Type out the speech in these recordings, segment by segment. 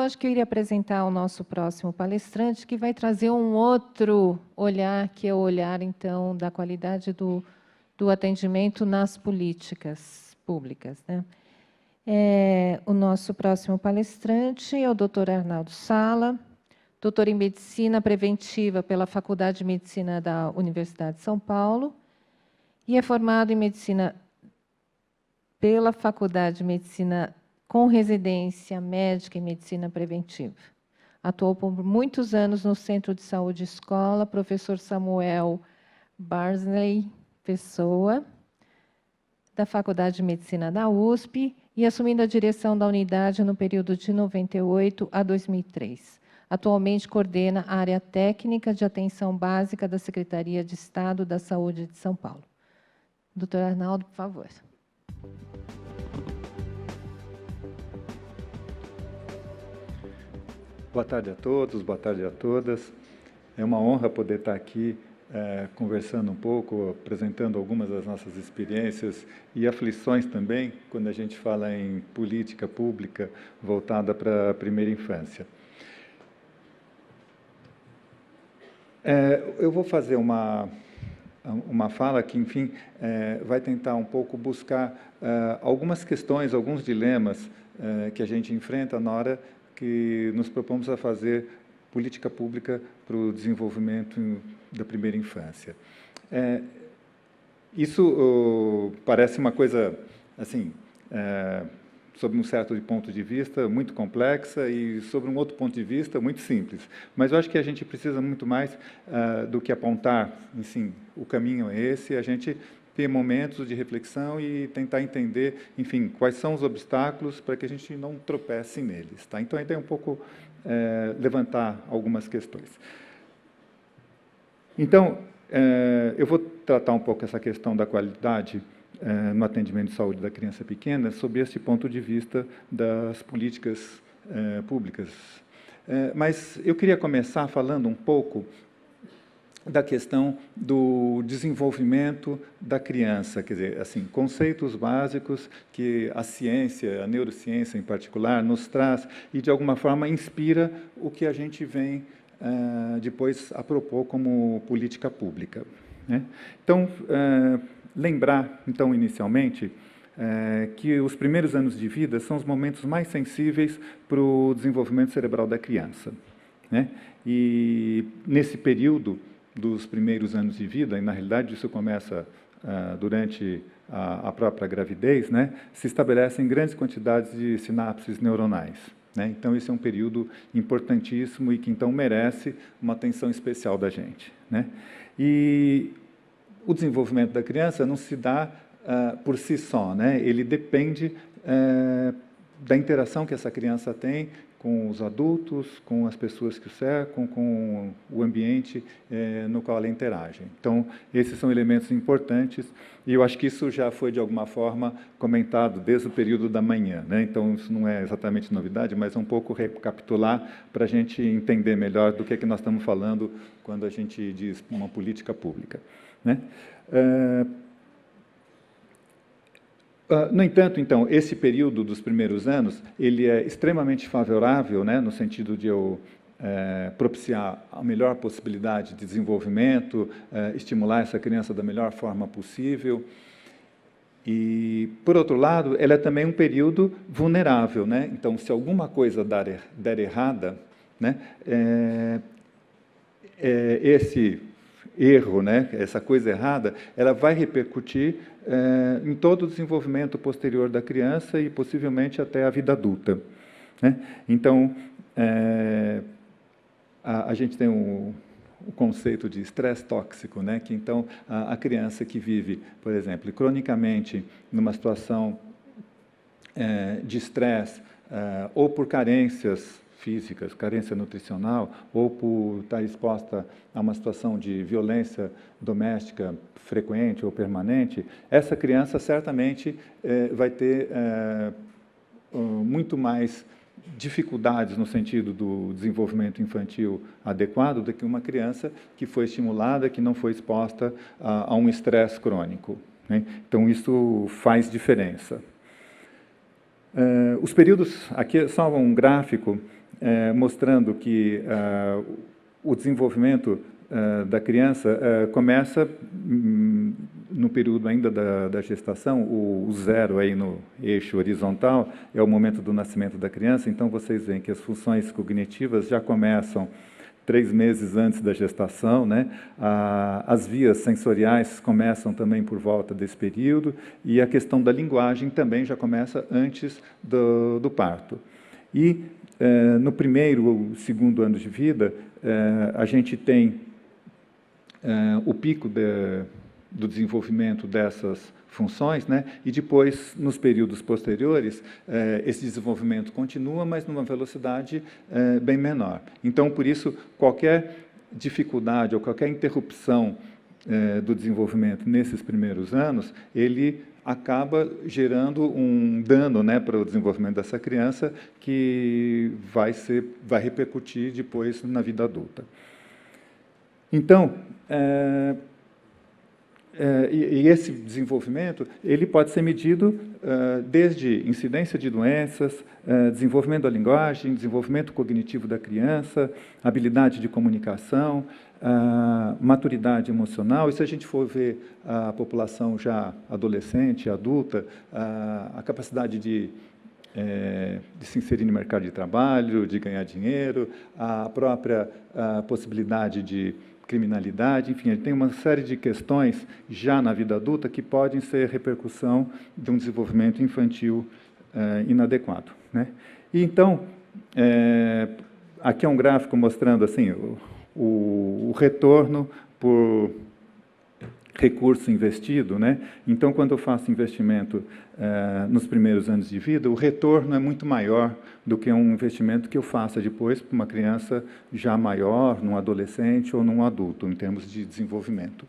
lógico que eu iria apresentar o nosso próximo palestrante, que vai trazer um outro olhar, que é o olhar, então, da qualidade do atendimento nas políticas públicas, né? O nosso próximo palestrante é o Dr. Arnaldo Sala, doutor em Medicina Preventiva pela Faculdade de Medicina da Universidade de São Paulo e é formado em Medicina pela Faculdade de Medicina com residência médica em Medicina Preventiva. Atuou por muitos anos no Centro de Saúde Escola, professor Samuel Barnsley Pessoa, da Faculdade de Medicina da USP, e assumindo a direção da unidade no período de 98 a 2003. Atualmente coordena a área técnica de atenção básica da Secretaria de Estado da Saúde de São Paulo. Doutor Arnaldo, por favor. Boa tarde a todos, boa tarde a todas. É uma honra poder estar aqui conversando um pouco, apresentando algumas das nossas experiências e aflições também, quando a gente fala em política pública voltada para a primeira infância. Eu vou fazer uma fala que, enfim, vai tentar um pouco buscar algumas questões, alguns dilemas que a gente enfrenta na hora que nos propomos a fazer política pública para o desenvolvimento da primeira infância. Isso parece uma coisa, assim, sob um certo ponto de vista, muito complexa e, sob um outro ponto de vista, muito simples. Mas eu acho que a gente precisa muito mais do que apontar, assim, o caminho é esse, a gente ter momentos de reflexão e tentar entender, enfim, quais são os obstáculos para que a gente não tropece neles. Tá? Então, a ideia é um pouco levantar algumas questões. Então, eu vou tratar um pouco essa questão da qualidade no atendimento de saúde da criança pequena, sob esse ponto de vista das políticas públicas. Mas eu queria começar falando um pouco da questão do desenvolvimento da criança, quer dizer, assim, conceitos básicos que a ciência, a neurociência em particular, nos traz e, de alguma forma, inspira o que a gente vem depois a propor como política pública, né? Então, lembrar, então, inicialmente, que os primeiros anos de vida são os momentos mais sensíveis para o desenvolvimento cerebral da criança, né? E, nesse período dos primeiros anos de vida, e, na realidade, isso começa durante a própria gravidez, né? Se estabelecem grandes quantidades de sinapses neuronais, né? Então, esse é um período importantíssimo e que, então, merece uma atenção especial da gente, né? E o desenvolvimento da criança não se dá por si só, né? Ele depende da interação que essa criança tem com os adultos, com as pessoas que o cercam, com o ambiente no qual ela interage. Então, esses são elementos importantes, e eu acho que isso já foi, de alguma forma, comentado desde o período da manhã, né? Então, isso não é exatamente novidade, mas é um pouco recapitular para a gente entender melhor do que é que nós estamos falando quando a gente diz uma política pública, né? No entanto, então, esse período dos primeiros anos, ele é extremamente favorável, né, no sentido de eu propiciar a melhor possibilidade de desenvolvimento, estimular essa criança da melhor forma possível. E, por outro lado, ela é também um período vulnerável, né? Então, se alguma coisa der errada, né, esse erro, né, essa coisa errada, ela vai repercutir em todo o desenvolvimento posterior da criança e, possivelmente, até a vida adulta, né? Então, a gente tem o conceito de estresse tóxico, né, que, então, a criança que vive, por exemplo, cronicamente numa situação de estresse, ou por carências físicas, carência nutricional, ou por estar exposta a uma situação de violência doméstica frequente ou permanente, essa criança certamente vai ter muito mais dificuldades no sentido do desenvolvimento infantil adequado do que uma criança que foi estimulada, que não foi exposta a um estresse crônico, né? Então, isso faz diferença. Os períodos, aqui é só um gráfico mostrando que o desenvolvimento da criança começa no período ainda da gestação. O zero aí no eixo horizontal é o momento do nascimento da criança. Então, vocês veem que as funções cognitivas já começam 3 meses antes da gestação, né? As vias sensoriais começam também por volta desse período, e a questão da linguagem também já começa antes do parto. E no primeiro ou segundo ano de vida, a gente tem o pico do desenvolvimento dessas funções, né? E depois, nos períodos posteriores, esse desenvolvimento continua, mas numa velocidade bem menor. Então, por isso, qualquer dificuldade ou qualquer interrupção do desenvolvimento nesses primeiros anos, ele acaba gerando um dano, né, para o desenvolvimento dessa criança, que vai repercutir depois na vida adulta. Então, e esse desenvolvimento, ele pode ser medido desde incidência de doenças, desenvolvimento da linguagem, desenvolvimento cognitivo da criança, habilidade de comunicação, maturidade emocional. E se a gente for ver a população já adolescente, adulta, a capacidade de se inserir no mercado de trabalho, de ganhar dinheiro, a própria possibilidade de criminalidade, enfim, tem uma série de questões já na vida adulta que podem ser repercussão de um desenvolvimento infantil inadequado, né? E então, aqui é um gráfico mostrando assim o retorno por recurso investido, né? Então, quando eu faço investimento nos primeiros anos de vida, o retorno é muito maior do que um investimento que eu faça depois para uma criança já maior, num adolescente ou num adulto, em termos de desenvolvimento.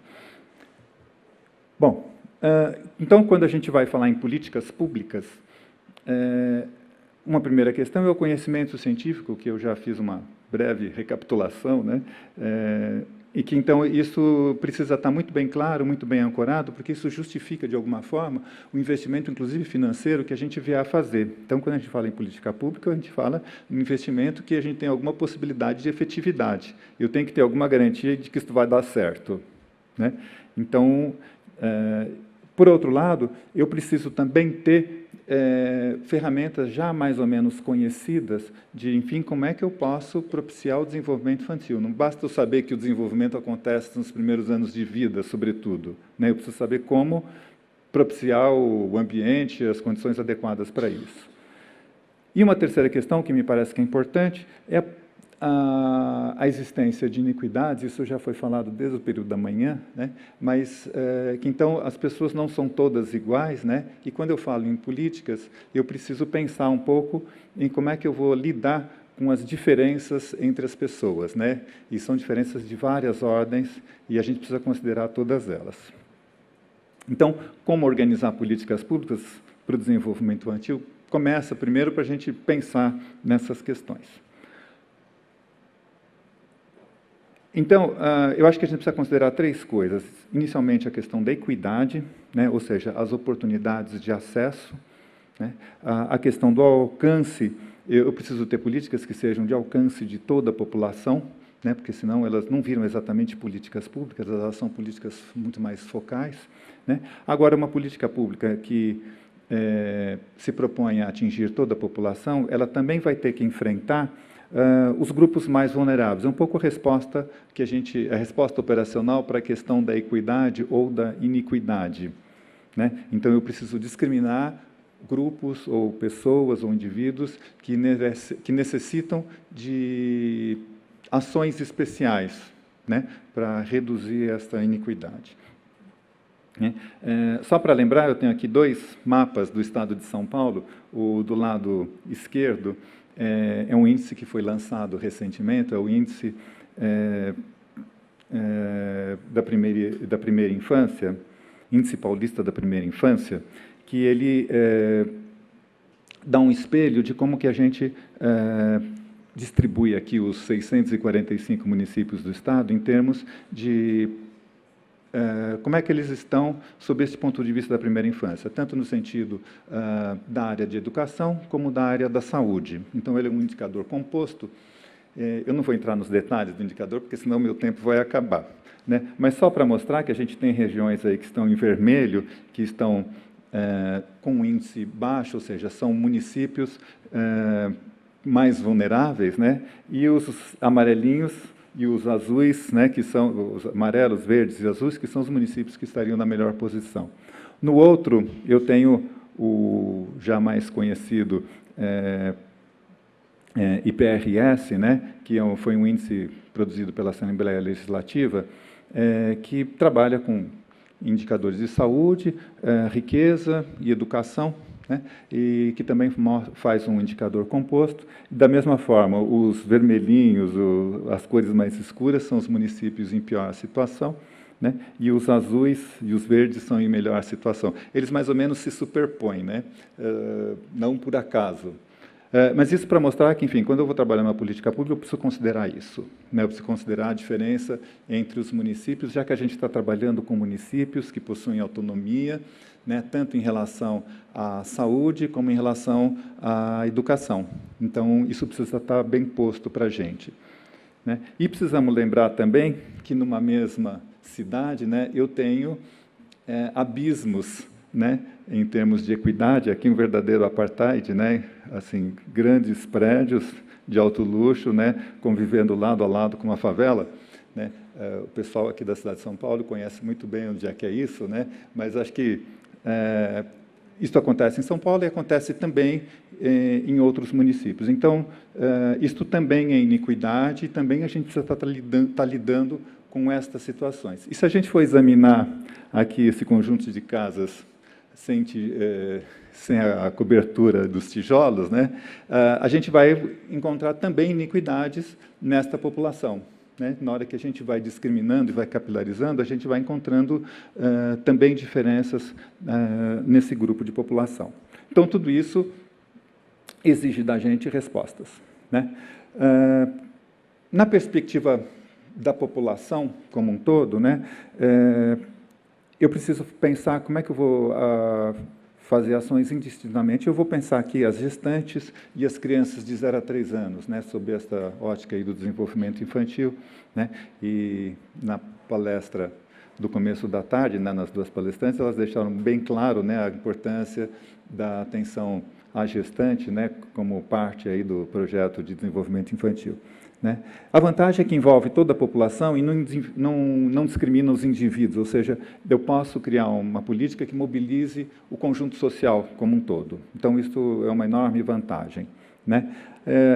Bom, então, quando a gente vai falar em políticas públicas, uma primeira questão é o conhecimento científico, que eu já fiz uma breve recapitulação, né? E que, então, isso precisa estar muito bem claro, muito bem ancorado, porque isso justifica, de alguma forma, o investimento, inclusive financeiro, que a gente vier a fazer. Então, quando a gente fala em política pública, a gente fala em investimento que a gente tem alguma possibilidade de efetividade. Eu tenho que ter alguma garantia de que isso vai dar certo, né? Então, por outro lado, eu preciso também ter ferramentas já mais ou menos conhecidas de, enfim, como é que eu posso propiciar o desenvolvimento infantil. Não basta eu saber que o desenvolvimento acontece nos primeiros anos de vida, sobretudo, né? Eu preciso saber como propiciar o ambiente, as condições adequadas para isso. E uma terceira questão que me parece que é importante é a existência de iniquidades. Isso já foi falado desde o período da manhã, né? Mas que então as pessoas não são todas iguais, né? E quando eu falo em políticas, eu preciso pensar um pouco em como é que eu vou lidar com as diferenças entre as pessoas, né? E são diferenças de várias ordens e a gente precisa considerar todas elas. Então, como organizar políticas públicas para o desenvolvimento infantil? Começa primeiro para a gente pensar nessas questões. Então, eu acho que a gente precisa considerar 3 coisas. Inicialmente, a questão da equidade, né? Ou seja, as oportunidades de acesso, né? A questão do alcance. Eu preciso ter políticas que sejam de alcance de toda a população, né? Porque senão elas não viram exatamente políticas públicas, elas são políticas muito mais focais, né? Agora, uma política pública que se propõe a atingir toda a população, ela também vai ter que enfrentar os grupos mais vulneráveis. É um pouco a resposta operacional para a questão da equidade ou da iniquidade, né? Então, eu preciso discriminar grupos ou pessoas ou indivíduos que necessitam de ações especiais, né, para reduzir esta iniquidade. Só para lembrar, eu tenho aqui 2 mapas do estado de São Paulo. O do lado esquerdo é um índice que foi lançado recentemente, é o índice da primeira infância, índice paulista da primeira infância, que ele dá um espelho de como que a gente distribui aqui os 645 municípios do estado em termos de como é que eles estão sob esse ponto de vista da primeira infância, tanto no sentido da área de educação como da área da saúde. Então, ele é um indicador composto. Eu não vou entrar nos detalhes do indicador, porque senão meu tempo vai acabar, né? Mas só para mostrar que a gente tem regiões aí que estão em vermelho, que estão com um índice baixo, ou seja, são municípios mais vulneráveis, né? E os amarelinhos e os azuis, né, que são os amarelos, verdes e azuis, que são os municípios que estariam na melhor posição. No outro, eu tenho o já mais conhecido IPRS, né, que foi um índice produzido pela Assembleia Legislativa, que trabalha com indicadores de saúde, riqueza e educação, né, e que também faz um indicador composto. Da mesma forma, os vermelhinhos, as cores mais escuras, são os municípios em pior situação, né, e os azuis e os verdes são em melhor situação. Eles mais ou menos se superpõem, né, não por acaso. Mas isso para mostrar que, enfim, quando eu vou trabalhar na política pública, eu preciso considerar isso, né? Eu preciso considerar a diferença entre os municípios, já que a gente está trabalhando com municípios que possuem autonomia, né, tanto em relação à saúde como em relação à educação. Então, isso precisa estar bem posto para a gente, né? E precisamos lembrar também que, numa mesma cidade, né, eu tenho abismos, né, em termos de equidade, aqui um verdadeiro apartheid, né, assim, grandes prédios de alto luxo, né, convivendo lado a lado com uma favela, né. O pessoal aqui da cidade de São Paulo conhece muito bem onde é que é isso, né, mas acho que isso acontece em São Paulo e acontece também em outros municípios. Então, isto também é iniquidade e também a gente precisa estar lidando com estas situações. E se a gente for examinar aqui esse conjunto de casas sem a cobertura dos tijolos, né, a gente vai encontrar também iniquidades nesta população, né? Na hora que a gente vai discriminando e vai capilarizando, a gente vai encontrando também diferenças nesse grupo de população. Então, tudo isso exige da gente respostas, né? Na perspectiva da população como um todo, né, eu preciso pensar como é que eu vou fazer ações indistintamente. Eu vou pensar aqui as gestantes e as crianças de 0 a 3 anos, né, sob esta ótica aí do desenvolvimento infantil, né, e na palestra do começo da tarde, né, nas duas palestrantes, elas deixaram bem claro, né, a importância da atenção à gestante, né, como parte aí do projeto de desenvolvimento infantil, né. A vantagem é que envolve toda a população e não discrimina os indivíduos, ou seja, eu posso criar uma política que mobilize o conjunto social como um todo. Então, isso é uma enorme vantagem, né.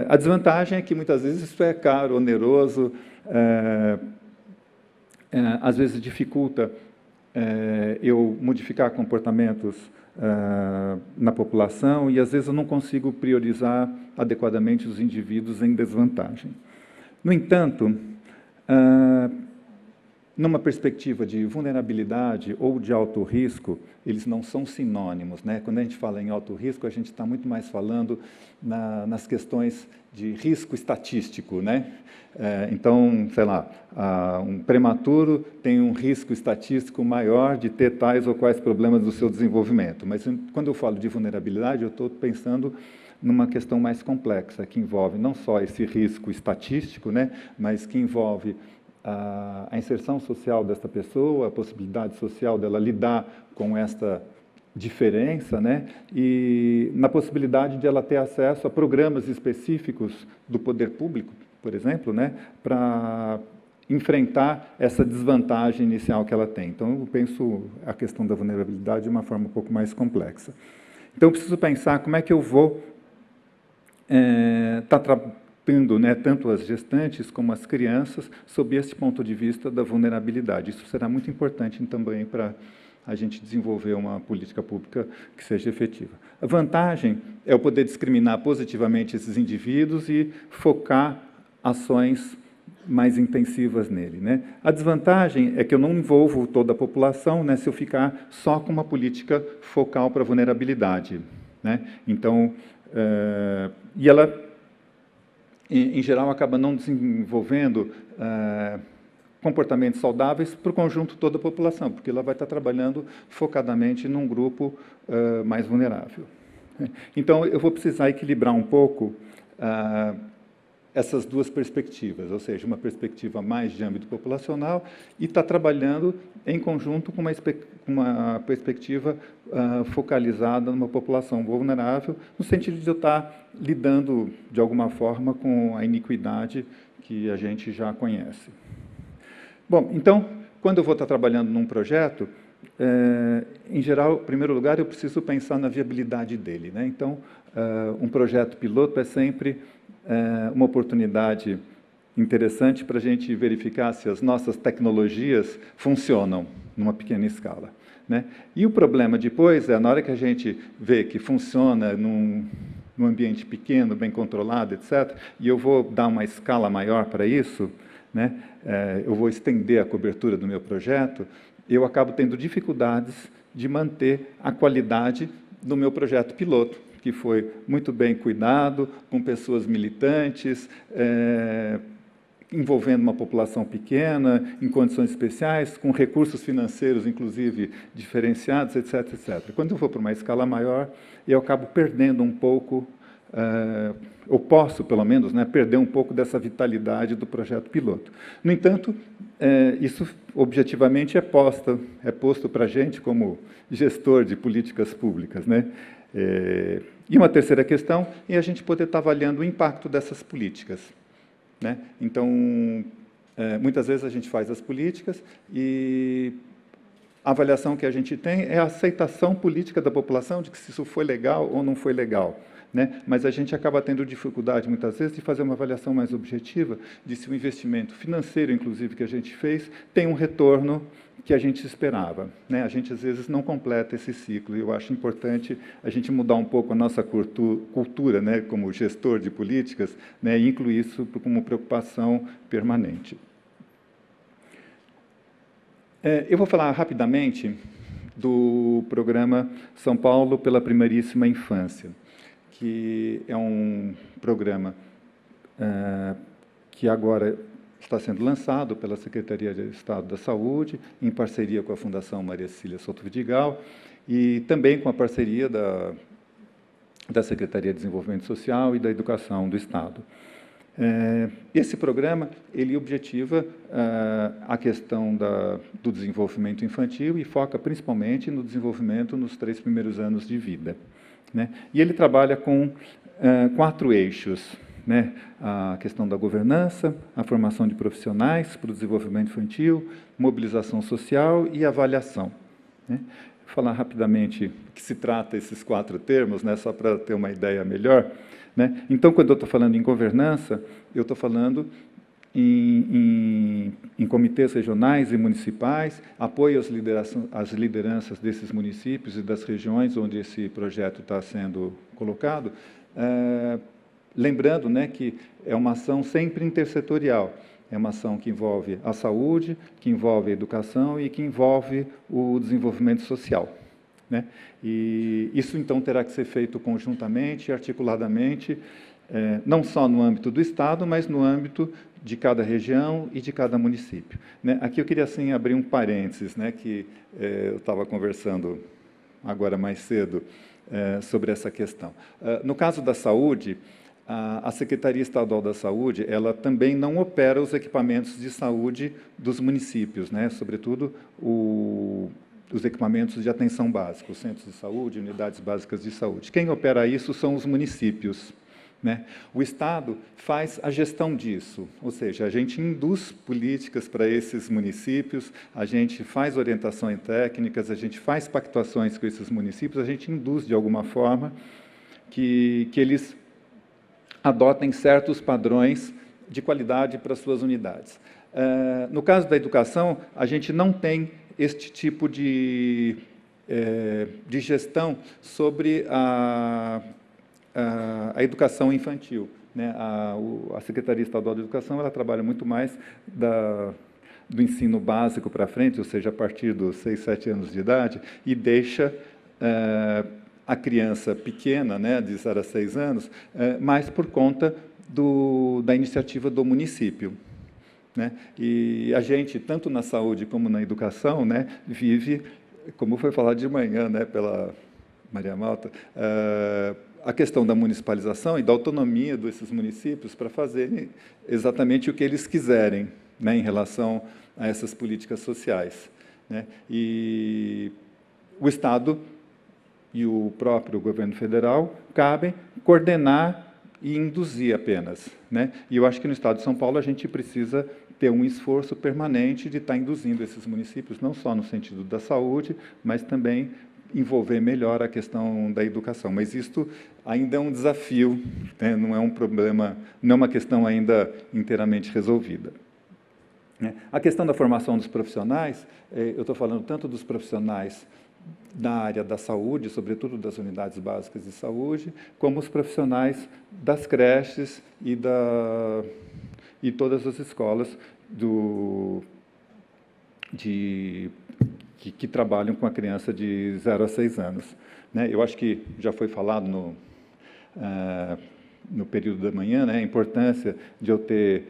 A desvantagem é que, muitas vezes, isso é caro, oneroso, às vezes dificulta eu modificar comportamentos na população e, às vezes, eu não consigo priorizar adequadamente os indivíduos em desvantagem. No entanto, numa perspectiva de vulnerabilidade ou de alto risco, eles não são sinônimos, né? Quando a gente fala em alto risco, a gente está muito mais falando nas questões de risco estatístico, né? Então, sei lá, um prematuro tem um risco estatístico maior de ter tais ou quais problemas do seu desenvolvimento. Mas, quando eu falo de vulnerabilidade, eu estou pensando numa questão mais complexa, que envolve não só esse risco estatístico, né, mas que envolve a inserção social desta pessoa, a possibilidade social dela lidar com esta diferença, né, e na possibilidade de ela ter acesso a programas específicos do poder público, por exemplo, né, para enfrentar essa desvantagem inicial que ela tem. Então, eu penso a questão da vulnerabilidade de uma forma um pouco mais complexa. Então, eu preciso pensar como é que eu vou está tratando, né, tanto as gestantes como as crianças sob esse ponto de vista da vulnerabilidade. Isso será muito importante também para a gente desenvolver uma política pública que seja efetiva. A vantagem é eu poder discriminar positivamente esses indivíduos e focar ações mais intensivas nele, né? A desvantagem é que eu não envolvo toda a população, né, se eu ficar só com uma política focal para a vulnerabilidade, né? Então, e ela, em geral, acaba não desenvolvendo comportamentos saudáveis para o conjunto toda a população, porque ela vai estar trabalhando focadamente num grupo mais vulnerável. Então, eu vou precisar equilibrar um pouco essas duas perspectivas, ou seja, uma perspectiva mais de âmbito populacional e está trabalhando em conjunto com uma perspectiva focalizada numa população vulnerável, no sentido de eu estar lidando, de alguma forma, com a iniquidade que a gente já conhece. Bom, então, quando eu vou estar trabalhando num projeto, em geral, em primeiro lugar, eu preciso pensar na viabilidade dele, né? Então, um projeto piloto é sempre uma oportunidade interessante para a gente verificar se as nossas tecnologias funcionam numa pequena escala, né? E o problema depois é, na hora que a gente vê que funciona num ambiente pequeno, bem controlado, etc., e eu vou dar uma escala maior para isso, né? Eu vou estender a cobertura do meu projeto, eu acabo tendo dificuldades de manter a qualidade do meu projeto piloto, que foi muito bem cuidado, com pessoas militantes, envolvendo uma população pequena, em condições especiais, com recursos financeiros, inclusive, diferenciados, etc., etc. Quando eu vou para uma escala maior, eu acabo perdendo um pouco, ou posso, pelo menos, né, perder um pouco dessa vitalidade do projeto piloto. No entanto, isso, objetivamente, é posto para a gente como gestor de políticas públicas, né? E uma terceira questão é a gente poder estar avaliando o impacto dessas políticas, né? Então, muitas vezes a gente faz as políticas e a avaliação que a gente tem é a aceitação política da população de que se isso foi legal ou não foi legal, né? Mas a gente acaba tendo dificuldade, muitas vezes, de fazer uma avaliação mais objetiva de se o investimento financeiro, inclusive, que a gente fez, tem um retorno que a gente esperava, né? A gente, às vezes, não completa esse ciclo, e eu acho importante a gente mudar um pouco a nossa cultura, né, como gestor de políticas, né, e incluir isso como preocupação permanente. Eu vou falar rapidamente do programa São Paulo pela Primeiríssima Infância, que é um programa que agora está sendo lançado pela Secretaria de Estado da Saúde, em parceria com a Fundação Maria Cecília Souto Vidigal, e também com a parceria da Secretaria de Desenvolvimento Social e da Educação do Estado. Esse programa, ele objetiva a questão do desenvolvimento infantil e foca principalmente no desenvolvimento nos 3 primeiros anos de vida, né? E ele trabalha com 4 eixos, né? A questão da governança, a formação de profissionais para o desenvolvimento infantil, mobilização social e avaliação, né? Vou falar rapidamente o que se trata esses 4 termos, né? Só para ter uma ideia melhor, né? Então, quando eu estou falando em governança, eu estou falando em comitês regionais e municipais, apoio às lideranças desses municípios e das regiões onde esse projeto está sendo colocado, lembrando, né, que é uma ação sempre intersetorial, é uma ação que envolve a saúde, que envolve a educação e que envolve o desenvolvimento social, né? E isso, então, terá que ser feito conjuntamente, articuladamente, não só no âmbito do Estado, mas no âmbito de cada região e de cada município, né? Aqui eu queria, assim, abrir um parênteses, né, que eu estava conversando agora mais cedo sobre essa questão. No caso da saúde, a Secretaria Estadual da Saúde, ela também não opera os equipamentos de saúde dos municípios, né? Sobretudo os equipamentos de atenção básica, os centros de saúde, unidades básicas de saúde. Quem opera isso são os municípios, né? O Estado faz a gestão disso, ou seja, a gente induz políticas para esses municípios, a gente faz orientações técnicas, a gente faz pactuações com esses municípios, a gente induz, de alguma forma, que eles adotem certos padrões de qualidade para suas unidades. No caso da educação, a gente não tem este tipo de gestão sobre a educação infantil, né? A Secretaria Estadual de Educação, ela trabalha muito mais do ensino básico para frente, ou seja, a partir dos 6, 7 anos de idade, e deixa a criança pequena, né, de 0 a 6 anos, mais por conta da iniciativa do município, né? E a gente, tanto na saúde como na educação, né, vive, como foi falado de manhã, né, pela Maria Malta, a questão da municipalização e da autonomia desses municípios para fazerem exatamente o que eles quiserem, né, em relação a essas políticas sociais, né? E o Estado e o próprio governo federal cabem coordenar e induzir apenas, né? E eu acho que no Estado de São Paulo a gente precisa ter um esforço permanente de estar induzindo esses municípios, não só no sentido da saúde, mas também envolver melhor a questão da educação. Mas isto ainda é um desafio, né? Não é um problema, não é uma questão ainda inteiramente resolvida. A questão da formação dos profissionais, eu estou falando tanto dos profissionais da área da saúde, sobretudo das unidades básicas de saúde, como os profissionais das creches e todas as escolas que trabalham com a criança de 0 a 6 anos. Né? Eu acho que já foi falado no período da manhã, né, a importância de eu ter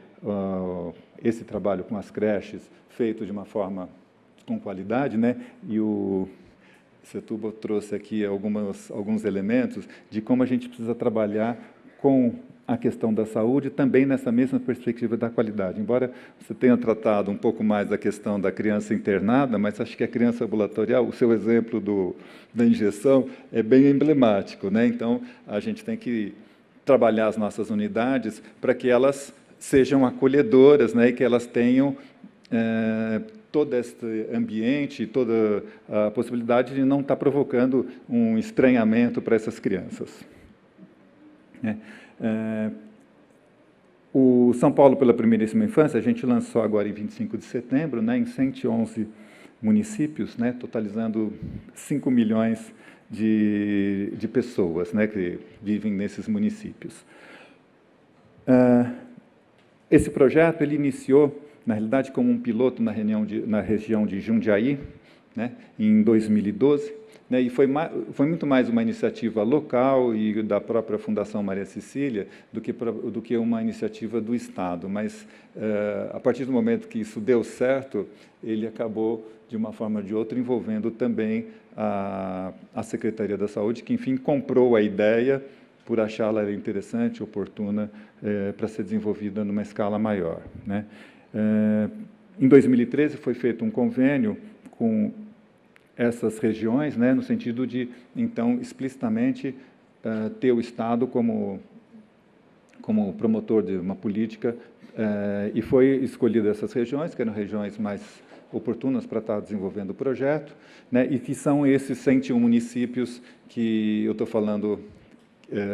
esse trabalho com as creches feito de uma forma com qualidade, né? E o Setúbal trouxe aqui alguns elementos de como a gente precisa trabalhar com a questão da saúde também nessa mesma perspectiva da qualidade. Embora você tenha tratado um pouco mais da questão da criança internada, mas acho que a criança ambulatorial, o seu exemplo da injeção é bem emblemático, né? Então, a gente tem que trabalhar as nossas unidades para que elas sejam acolhedoras, né, e que elas tenham todo este ambiente, toda a possibilidade de não estar provocando um estranhamento para essas crianças. O São Paulo pela Primeiríssima Infância, a gente lançou agora em 25 de setembro, né, em 111 municípios, né, totalizando 5 milhões de pessoas, né, que vivem nesses municípios. Esse projeto ele iniciou, na realidade, como um piloto na região de Jundiaí, né, em 2012, né, e foi muito mais uma iniciativa local e da própria Fundação Maria Cecília do que uma iniciativa do Estado. Mas, a partir do momento que isso deu certo, ele acabou, de uma forma ou de outra, envolvendo também a Secretaria da Saúde, que, enfim, comprou a ideia por achá-la interessante, oportuna, para ser desenvolvida numa escala maior, né? Em 2013, foi feito um convênio com essas regiões, né, no sentido de, então, explicitamente ter o Estado como promotor de uma política, e foi escolhida essas regiões, que eram regiões mais oportunas para estar desenvolvendo o projeto, né, e que são esses 101 municípios que eu estou falando.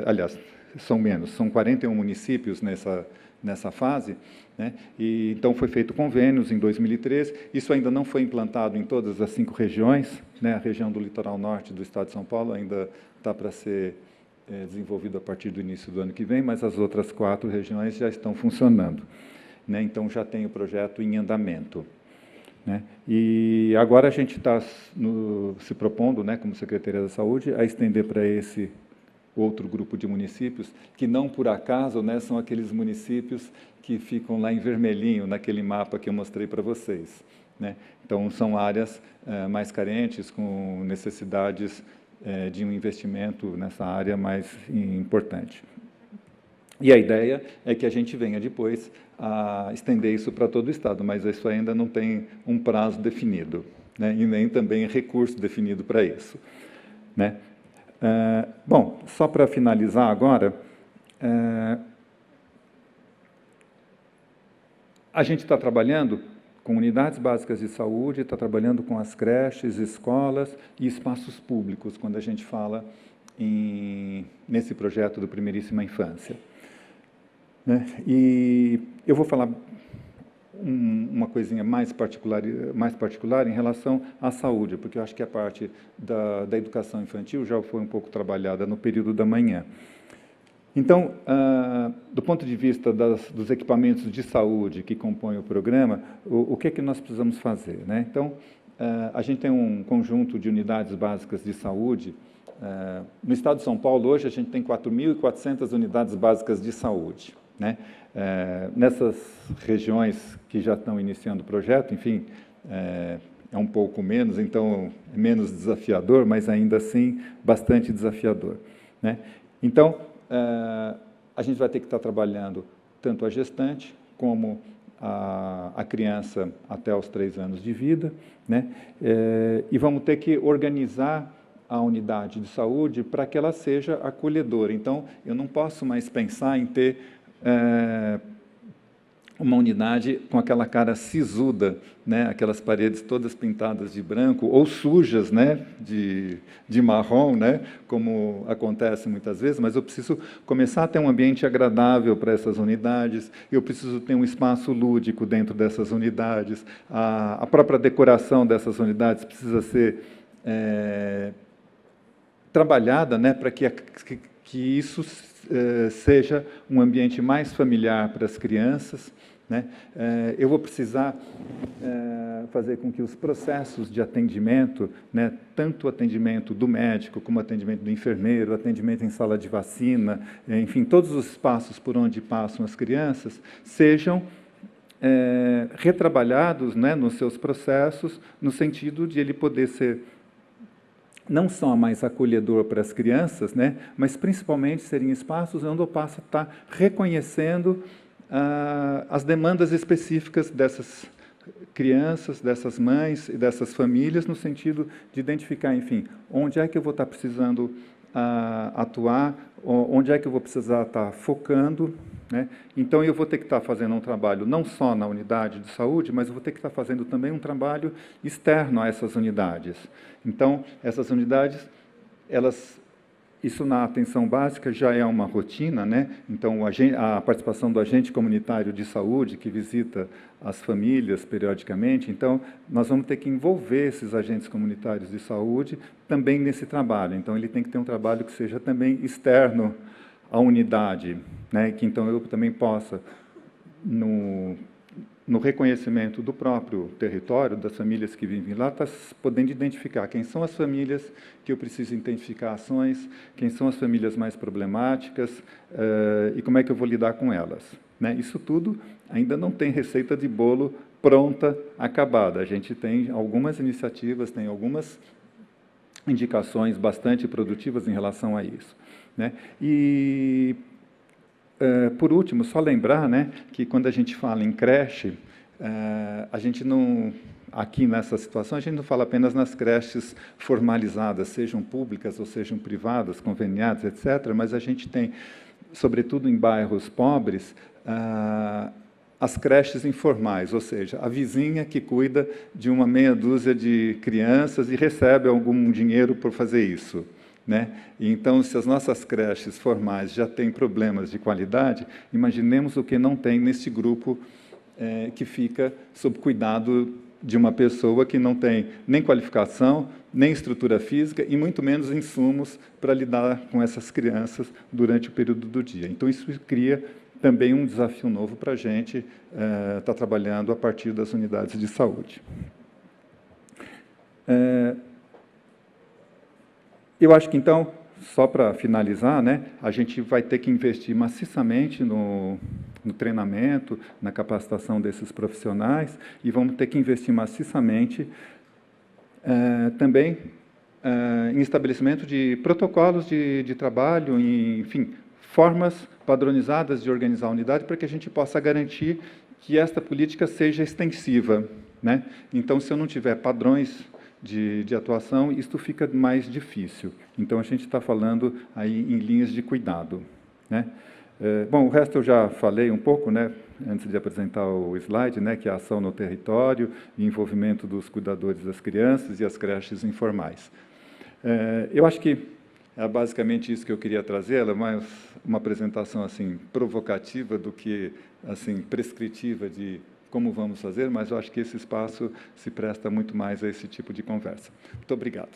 Aliás, são menos, são 41 municípios nessa fase, né? E então foi feito convênios em 2013. Isso ainda não foi implantado em todas as 5 regiões, né? A região do litoral norte do estado de São Paulo ainda está para ser desenvolvido a partir do início do ano que vem, mas as outras 4 regiões já estão funcionando, né? Então já tem o projeto em andamento, né? E agora a gente está se propondo, né, como Secretaria da Saúde, a estender para esse outro grupo de municípios, que não por acaso, né, são aqueles municípios que ficam lá em vermelhinho, naquele mapa que eu mostrei para vocês, né? Então, são áreas mais carentes, com necessidades de um investimento nessa área mais importante. E a ideia é que a gente venha depois a estender isso para todo o Estado, mas isso ainda não tem um prazo definido, né, e nem também recurso definido para isso, né? Bom, só para finalizar agora, a gente está trabalhando com unidades básicas de saúde, está trabalhando com as creches, escolas e espaços públicos, quando a gente fala nesse projeto do Primeiríssima Infância, né? E eu vou falar uma coisinha mais particular em relação à saúde, porque eu acho que a parte da educação infantil já foi um pouco trabalhada no período da manhã. Então, do ponto de vista dos equipamentos de saúde que compõem o programa, o que é que nós precisamos fazer, né? Então, a gente tem um conjunto de unidades básicas de saúde. No estado de São Paulo, hoje, a gente tem 4.400 unidades básicas de saúde, né? Nessas regiões que já estão iniciando o projeto, enfim, é um pouco menos, então é menos desafiador, mas ainda assim bastante desafiador, né? Então, a gente vai ter que estar trabalhando tanto a gestante como a criança até os 3 anos de vida, né? E vamos ter que organizar a unidade de saúde para que ela seja acolhedora. Então, eu não posso mais pensar em ter uma unidade com aquela cara sisuda, né? Aquelas paredes todas pintadas de branco ou sujas, né? de marrom, né? Como acontece muitas vezes, mas eu preciso começar a ter um ambiente agradável para essas unidades, eu preciso ter um espaço lúdico dentro dessas unidades, a própria decoração dessas unidades precisa ser trabalhada, né? Para que isso seja um ambiente mais familiar para as crianças, né? Eu vou precisar fazer com que os processos de atendimento, né, tanto o atendimento do médico, como o atendimento do enfermeiro, o atendimento em sala de vacina, enfim, todos os espaços por onde passam as crianças, sejam retrabalhados, né, nos seus processos, no sentido de ele poder ser não só mais acolhedor para as crianças, né, mas principalmente serem espaços onde eu possa estar reconhecendo as demandas específicas dessas crianças, dessas mães e dessas famílias, no sentido de identificar, enfim, onde é que eu vou estar precisando atuar, onde é que eu vou precisar estar focando, né? Então, eu vou ter que estar fazendo um trabalho não só na unidade de saúde, mas eu vou ter que estar fazendo também um trabalho externo a essas unidades. Então, essas unidades, isso na atenção básica já é uma rotina, né? Então, a participação do agente comunitário de saúde, que visita as famílias periodicamente, então, nós vamos ter que envolver esses agentes comunitários de saúde também nesse trabalho. Então, ele tem que ter um trabalho que seja também externo à unidade, né? Que então eu também possa, no reconhecimento do próprio território, das famílias que vivem lá, está podendo identificar quem são as famílias que eu preciso identificar ações, quem são as famílias mais problemáticas e como é que eu vou lidar com elas, né? Isso tudo ainda não tem receita de bolo pronta, acabada. A gente tem algumas iniciativas, tem algumas indicações bastante produtivas em relação a isso, né? E por último, só lembrar, né, que quando a gente fala em creche, a gente não, aqui nessa situação, a gente não fala apenas nas creches formalizadas, sejam públicas ou sejam privadas, conveniadas, etc., mas a gente tem, sobretudo em bairros pobres, as creches informais, ou seja, a vizinha que cuida de uma meia dúzia de crianças e recebe algum dinheiro por fazer isso, né? Então, se as nossas creches formais já têm problemas de qualidade, imaginemos o que não tem neste grupo que fica sob cuidado de uma pessoa que não tem nem qualificação, nem estrutura física e muito menos insumos para lidar com essas crianças durante o período do dia. Então, isso cria também um desafio novo para a gente estar trabalhando a partir das unidades de saúde. Eu acho que, então, só para finalizar, né, a gente vai ter que investir maciçamente no treinamento, na capacitação desses profissionais, e vamos ter que investir maciçamente também em estabelecimento de protocolos de trabalho, enfim, formas padronizadas de organizar a unidade para que a gente possa garantir que esta política seja extensiva, né? Então, se eu não tiver padrões de atuação, isto fica mais difícil. Então, a gente está falando aí em linhas de cuidado, né? Bom, o resto eu já falei um pouco, né, antes de apresentar o slide, né, que é a ação no território, envolvimento dos cuidadores das crianças e as creches informais. Eu acho que é basicamente isso que eu queria trazer, ela é mais uma apresentação assim provocativa do que assim prescritiva de como vamos fazer, mas eu acho que esse espaço se presta muito mais a esse tipo de conversa. Muito obrigado.